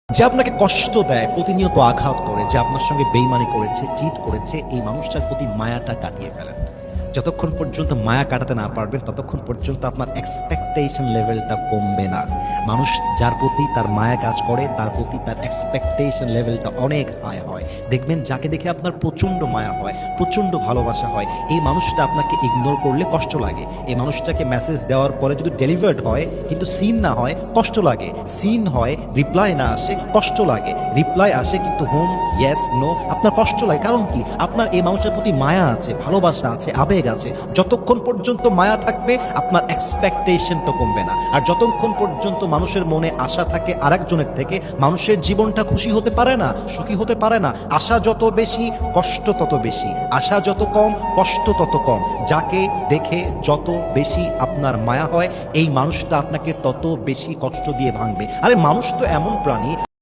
যে আপনাকে কষ্ট দেয়, প্রতিনিয়ত আঘাত করে, যে আপনার সঙ্গে বেইমানি করেছে, চিট করেছে, এই মানুষটার প্রতি মায়াটা কাটিয়ে ফেলেন। যতক্ষণ পর্যন্ত মায়া কাটাতে না পারবেন ততক্ষণ পর্যন্ত আপনার এক্সপেকটেশন লেভেলটা কমবে না। মানুষ যার প্রতি তার মায়া কাজ করে তার প্রতি তার এক্সপেকটেশন লেভেলটা অনেক হাই হয়। দেখবেন যাকে দেখে আপনার প্রচণ্ড মায়া হয়, প্রচণ্ড ভালোবাসা হয়, এই মানুষটা আপনাকে ইগনোর করলে কষ্ট লাগে। এই মানুষটাকে মেসেজ দেওয়ার পরে যদি ডেলিভার্ড হয় কিন্তু সিন না হয় কষ্ট লাগে, সিন হয় রিপ্লাই না আসে কষ্ট লাগে, রিপ্লাই আসে কিন্তু হোম ইয়েস নো আপনার কষ্ট লাগে। কারণ কি? আপনার এই মানুষের প্রতি মায়া আছে, ভালোবাসা আছে, আবেগ আছে। যতক্ষণ পর্যন্ত মায়া থাকবে আপনার এক্সপেকটেশনটা কমবে না। আর যতক্ষণ পর্যন্ত মানুষের মনে আশা থাকে আরেকজনের থেকে, মানুষের জীবনটা খুশি হতে পারে না, সুখী হতে পারে না। আশা যত বেশি কষ্ট তত বেশি, আশা যত কম কষ্ট তত কম। যাকে দেখে যত বেশি আপনার মায়া হয় এই মানুষটা আপনাকে তত বেশি কষ্ট দিয়ে ভাঙবে। আরে মানুষ তো এমন প্রাণী